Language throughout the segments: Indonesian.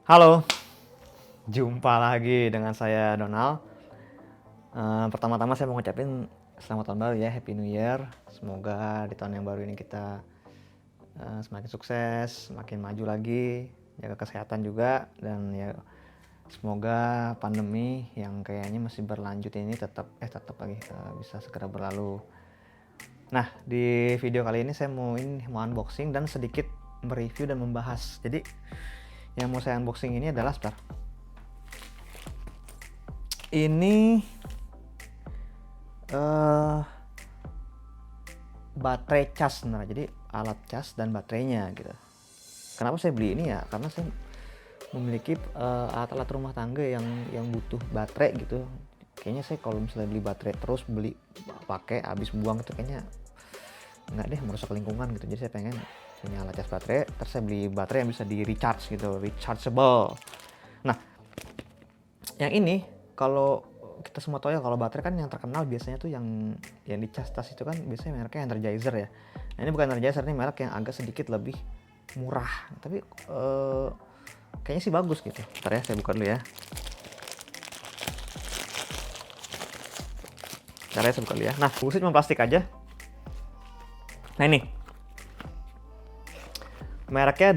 Halo, jumpa lagi dengan saya Donald. Pertama-tama saya mau ngucapin selamat tahun baru ya, Happy New Year. Semoga di tahun yang baru ini kita semakin sukses, semakin maju lagi, jaga kesehatan juga, dan ya semoga pandemi yang kayaknya masih berlanjut ini tetap lagi bisa segera berlalu. Nah, di video kali ini saya mau unboxing dan sedikit mereview dan membahas. Jadi yang mau saya unboxing ini adalah ini baterai cas sebenarnya, jadi alat cas dan baterainya gitu. Kenapa saya beli ini ya? Karena saya memiliki alat-alat rumah tangga yang butuh baterai gitu. Kayaknya saya kalau misalnya beli baterai terus beli pakai habis buang itu kayaknya nggak deh, merusak lingkungan gitu. Jadi saya pengen punya alat cas baterai, terus saya beli baterai yang bisa di recharge gitu, rechargeable. Nah, yang ini kalau kita semua tahu ya, kalau baterai kan yang terkenal biasanya tuh yang di cas tas itu kan biasanya mereknya Energizer ya. Nah, ini bukan Energizer, ini merek yang agak sedikit lebih murah, tapi kayaknya sih bagus gitu. Bentar ya, saya buka dulu ya. Caranya saya buka dulu ya. Nah, fungsi cuma plastik aja. Nah, ini mereknya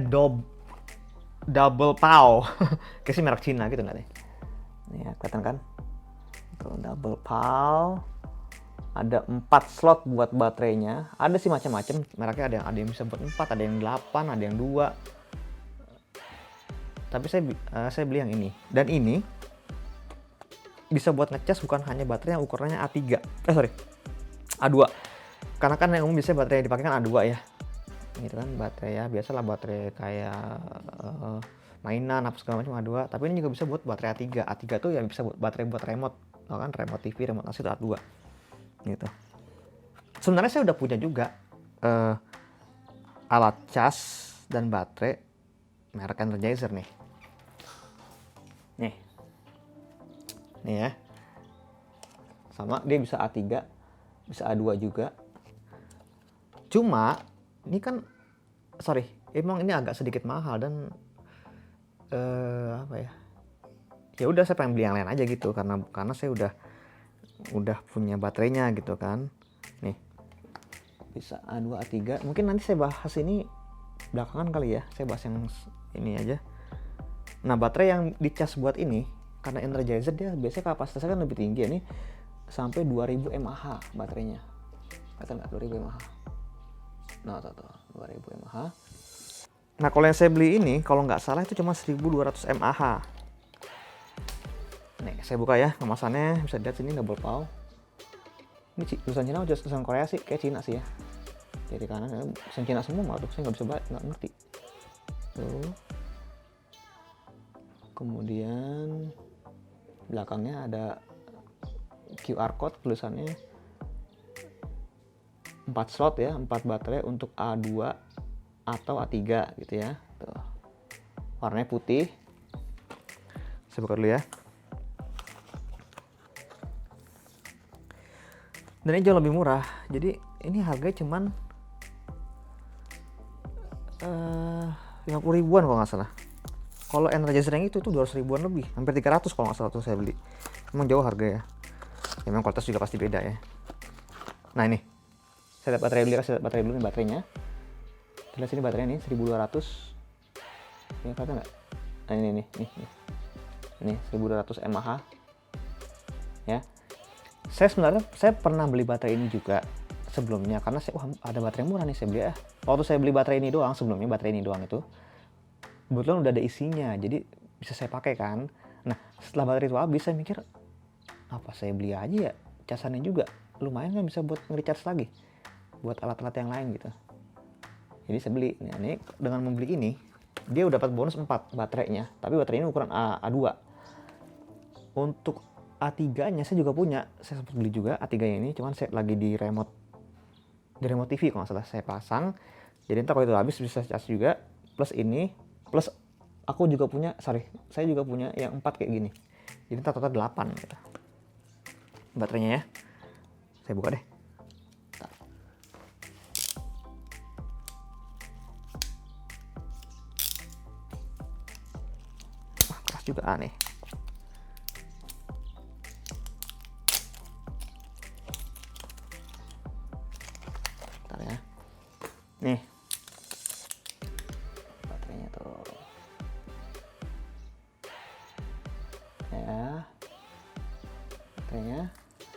Double Pow. Kayak sih merek Cina gitu nggak nih? Nih ya, kelihatan kan? Tuh, Double Pow. Ada 4 slot buat baterainya. Ada sih macam-macam. Mereknya ada yang bisa buat 4, ada yang 8, ada yang 2. Tapi saya beli yang ini. Dan ini bisa buat ngecas bukan hanya baterai yang ukurannya A3. A2. Karena kan yang umum biasanya baterai yang dipakai kan A2 ya. Gitu kan, baterai ya biasalah, baterai kayak mainan apa segala macam A2. Tapi ini juga bisa buat baterai A3. A3 tuh ya bisa buat baterai buat remote. Kan remote TV, remote AC itu A2. Gitu. Sebenarnya saya udah punya juga alat cas dan baterai merek Energizer nih. Nih ya. Sama, dia bisa A3, bisa A2 juga. Cuma ini kan emang ini agak sedikit mahal dan apa ya? Ya udah, saya pengen beli yang lain aja gitu karena saya udah punya baterainya gitu kan. Nih. Bisa A2, A3. Mungkin nanti saya bahas ini belakangan kali ya. Saya bahas yang ini aja. Nah, baterai yang dicas buat ini karena Energizer dia biasanya kapasitasnya kan lebih tinggi ya, nih sampai 2000 mAh baterainya. Kata nggak 2000 mAh? Nah, tuh 2000 mAh. Nah, kalau yang saya beli ini kalau nggak salah itu cuma 1200 mAh. Nih, saya buka ya kemasannya, bisa lihat sini Double Pow. Ini tulisan Cina atau tulisan Korea sih? Kayak Cina sih ya. Jadi kanan tulisan Cina semua, malah saya nggak bisa baca, nggak ngerti. Tuh. Kemudian belakangnya ada QR code, tulisannya 4 slot ya, 4 baterai untuk A2 atau A3 gitu ya. Tuh. Warnanya putih. Saya buka dulu ya. Dan ini jauh lebih murah. Jadi ini harganya cuman 50 ribuan kalau nggak salah. Kalau Energizer yang itu tuh 200 ribuan lebih, hampir 300 kalau nggak salah tuh saya beli. Emang jauh harga ya. Ya memang kualitas juga pasti beda ya. Nah, ini saya lihat baterai dulu, nih baterainya. Lihat sini baterainya nih 1200. Ini kelihatan nggak? Nah, ini 1200 mAh ya. Saya pernah beli baterai ini juga sebelumnya karena ada baterai murah nih, saya beli ya. Waktu saya beli baterai ini doang, sebelumnya baterai ini doang itu kebetulan udah ada isinya, jadi bisa saya pakai kan. Nah, setelah baterai itu habis, saya mikir apa saya beli aja ya, casannya juga lumayan kan, bisa buat nge-recharge lagi buat alat-alat yang lain gitu. Jadi saya beli. Nah, ini dengan membeli ini dia udah dapat bonus 4 baterainya, tapi baterai ini ukuran A2. Untuk A3 nya saya juga punya, saya sempat beli juga A3 ini, cuman saya lagi di remote TV kalau nggak salah saya pasang. Jadi ntar kalau itu habis bisa charge juga. Plus ini, plus aku juga punya, saya juga punya yang 4 kayak gini. Jadi total 8 gitu baterainya ya. Saya buka deh. juga aneh. Bentar ya. Nih. Baterainya tuh. Ya. Baterainya.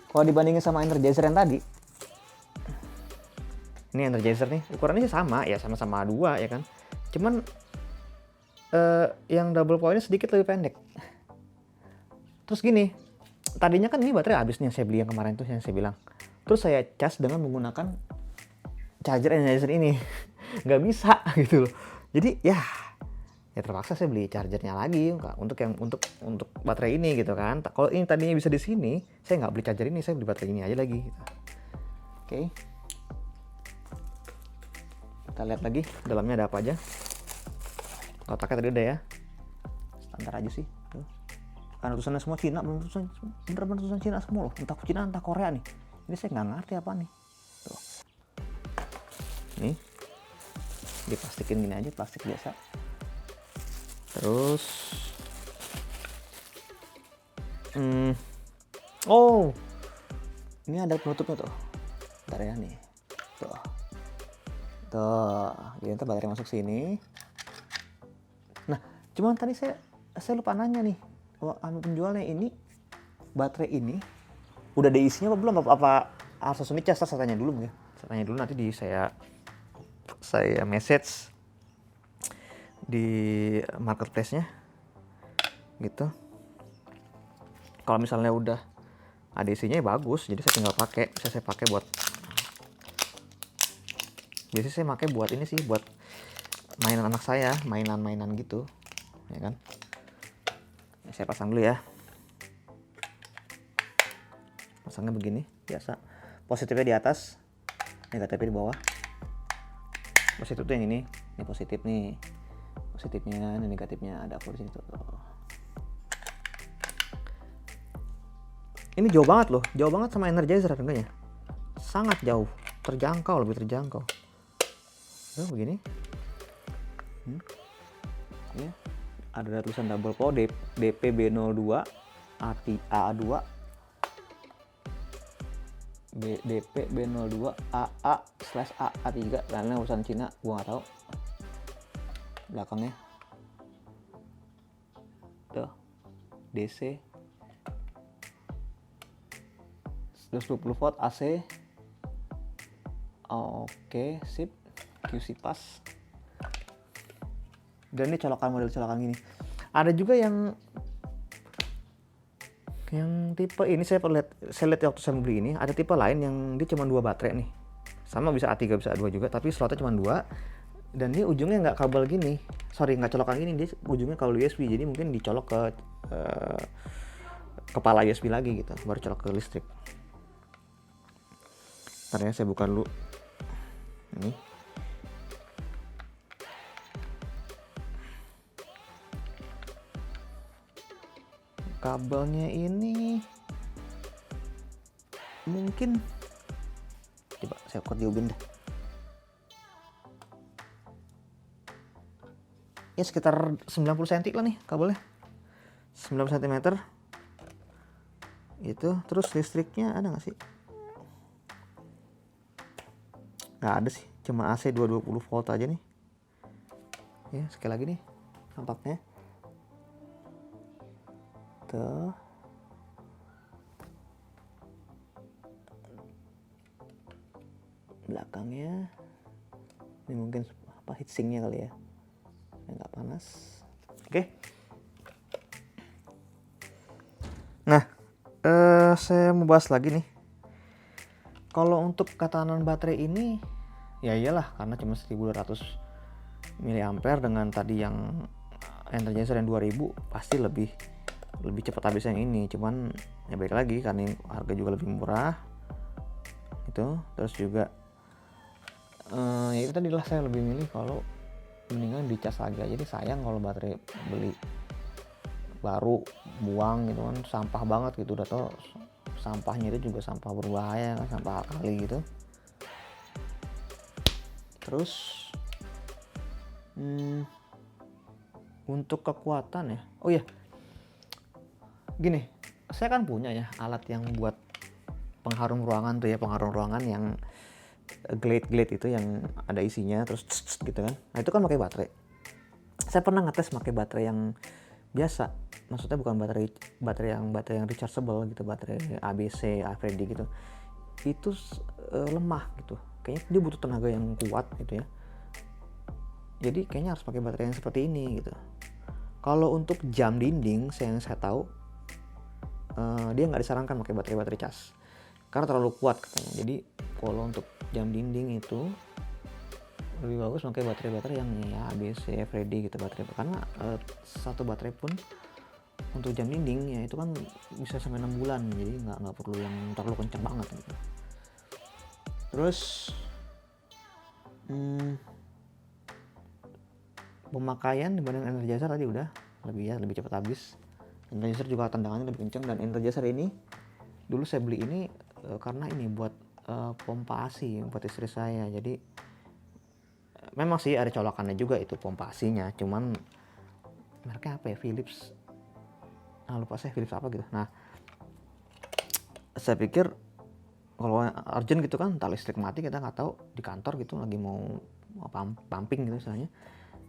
Kalau dibandingin sama Energizer yang tadi. Ini Energizer nih, ukurannya sih sama ya, sama-sama 2 ya kan. Cuman yang double powernya sedikit lebih pendek. Terus gini, tadinya kan ini baterai habis nih yang saya beli yang kemarin tuh yang saya bilang. Terus saya cas dengan menggunakan charger Energizer ini. Nggak bisa gitu loh. Jadi ya terpaksa saya beli chargernya lagi untuk baterai ini gitu kan. Kalau ini tadinya bisa di sini, saya nggak beli charger ini, saya beli baterai ini aja lagi gitu. Oke. Kita lihat lagi dalamnya ada apa aja. Kotaknya tadi udah ya, standar aja sih. Tuh. Karena tulisannya semua Cina, bener-bener tulisan Cina semua loh. Entah Cina entah Korea nih. Ini saya nggak ngerti apa nih. Tuh. Nih, diplastikin gini aja, plastik biasa. Terus, oh, ini ada penutupnya tuh. Bentar ya nih. Tuh, jadi ntar baterai masuk sini. Nah, cuman tadi saya lupa nanya nih, penjualnya ini baterai ini udah ada isinya apa belum? Apa harus langsung dicas? Saya tanya dulu ya. Saya tanya dulu nanti saya message di marketplace-nya gitu. Kalau misalnya udah ada isinya ya bagus, jadi saya tinggal pakai. Bisa saya pakai buat, biasanya saya pakai buat ini sih, buat mainan anak saya, mainan gitu, ya kan. Saya pasang dulu ya. Pasangnya begini, biasa. Positifnya di atas, negatifnya di bawah. Positif tuh yang ini positif nih. Positifnya, ini negatifnya ada aku di sini tuh. Ini jauh banget loh, jauh banget sama Energizer harganya. Sangat jauh, lebih terjangkau. Tuh begini. Ya. Ada tulisan double power DPB02 A2 DPB02 AA/AA3 karena urusan Cina gua nggak tahu. Belakangnya tuh DC 120 volt AC. Oke, sip. QC pas. Dan ini model colokan gini. Ada juga yang tipe ini saya lihat waktu saya beli ini, ada tipe lain yang dia cuma 2 baterai nih. Sama bisa A3 bisa A2 juga, tapi slotnya cuma 2. Dan dia ujungnya nggak kabel gini. Nggak colokan gini, dia ujungnya kabel USB. Jadi mungkin dicolok ke kepala USB lagi gitu, baru colok ke listrik. Ntar ya, saya buka dulu. Ini. Kabelnya ini mungkin, coba saya ukur di ubin deh. Ya sekitar 90 cm lah nih kabelnya. 90 cm. Itu, terus listriknya ada nggak sih? Nggak ada sih, cuma AC 220 volt aja nih. Ya, sekali lagi nih tampaknya. Tuh. Belakangnya ini mungkin heatsinknya kali ya, nggak panas. Oke. Nah, saya mau bahas lagi nih. Kalau untuk ketahanan baterai ini, ya iyalah karena cuma 1200 mAh dengan tadi yang Energizer yang 2000 pasti lebih cepat habis yang ini. Cuman ya balik lagi karena harga juga lebih murah itu. Terus juga ya itu tadi lah, saya lebih milih kalau mendingan dicas aja. Jadi sayang kalau baterai beli baru buang gitu kan, sampah banget gitu. Udah tau sampahnya itu juga sampah berbahaya kan, sampah kali gitu. Terus untuk kekuatan ya, oh iya, Gini, saya kan punya ya alat yang buat pengharum ruangan tuh ya, pengharum ruangan yang glade itu yang ada isinya terus gitu kan. Nah itu kan pakai baterai. Saya pernah ngetes pakai baterai yang biasa, maksudnya bukan baterai yang rechargeable gitu, baterai ABC, AVD gitu. Itu lemah gitu. Kayaknya dia butuh tenaga yang kuat gitu ya. Jadi kayaknya harus pakai baterai yang seperti ini gitu. Kalau untuk jam dinding, yang saya tahu dia nggak disarankan pakai baterai cas karena terlalu kuat katanya. Jadi kalau untuk jam dinding itu lebih bagus pakai baterai yang ya ABC, FRD gitu baterai, karena satu baterai pun untuk jam dinding ya itu kan bisa sampai 6 bulan, jadi nggak perlu yang terlalu kencang banget gitu. Terus pemakaian dibanding Energizer tadi udah lebih cepat habis. Energizer juga tendangannya lebih kencang, dan Energizer ini dulu saya beli ini karena ini buat pompa ASI buat istri saya. Jadi memang sih ada colokannya juga itu pompa ASI-nya, cuman mereknya apa ya, Philips. Lupa saya Philips apa gitu. Nah, saya pikir kalau urgent gitu kan, entah listrik mati kita nggak tahu di kantor gitu lagi mau pumping gitu misalnya,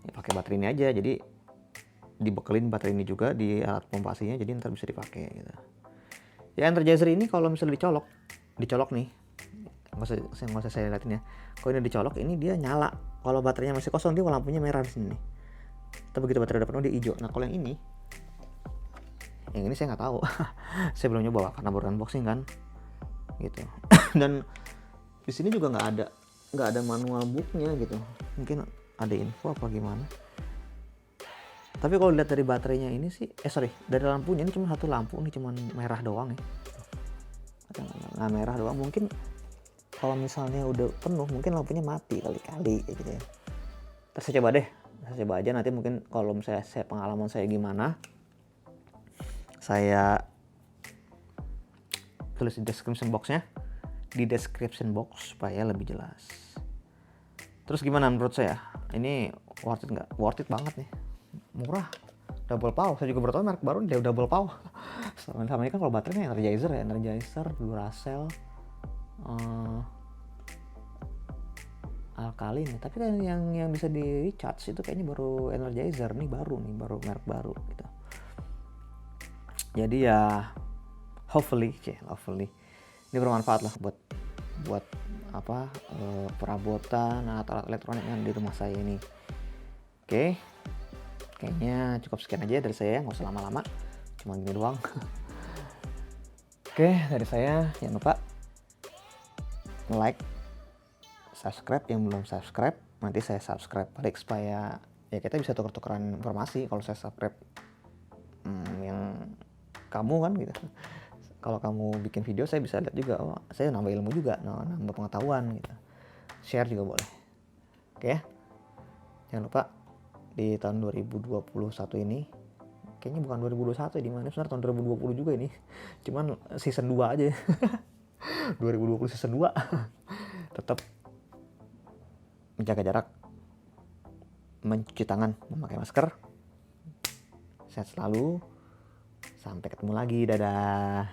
ya pakai baterai ini aja. Jadi dibekelin baterai ini juga di alat pompa ASI-nya, jadi ntar bisa dipakai gitu. Ya Energizer ini kalau misalnya dicolok nih, nggak usah saya liatin ya. Kalau ini dicolok, ini dia nyala. Kalau baterainya masih kosong, dia lampunya merah di sini. Tapi begitu baterai udah penuh dia hijau. Nah kalau yang ini saya nggak tahu. Saya belum nyoba karena baru unboxing kan, gitu. Dan di sini juga nggak ada manual booknya gitu. Mungkin ada info apa gimana. Tapi kalau lihat dari baterainya ini sih, dari lampunya ini cuma satu lampu, ini cuma merah doang ya. Nah merah doang, mungkin kalau misalnya udah penuh mungkin lampunya mati kali-kali gitu ya. Terus saya coba aja nanti, mungkin kalau misalnya pengalaman saya gimana, saya tulis di description box supaya lebih jelas. Terus gimana menurut saya? Ini worth it nggak? Worth it banget nih. Murah. Double power. Saya juga baru tahu merek baru dia double power. Sama ini kan kalau baterainya Energizer, Duracell, alkalin. Tapi kan yang bisa di recharge itu kayaknya baru Energizer nih, baru merek baru gitu. Jadi ya hopefully ini bermanfaat lah buat perabotan alat elektronik yang di rumah saya ini. Oke. Kayaknya cukup sekian aja dari saya, nggak usah lama-lama, cuma gini doang. Oke, dari saya jangan lupa like, subscribe yang belum subscribe, nanti saya subscribe balik supaya ya kita bisa tuker-tukeran informasi. Kalau saya subscribe yang kamu kan gitu, kalau kamu bikin video saya bisa lihat juga, saya nambah ilmu juga, nambah pengetahuan gitu. Share juga boleh. Oke ya, jangan lupa di tahun 2021 ini, kayaknya bukan 2021 di mana sebenarnya, tahun 2020 juga ini, cuman season 2 aja. 2020 season 2. Tetap menjaga jarak, mencuci tangan, memakai masker. Sehat selalu, sampai ketemu lagi, dadah.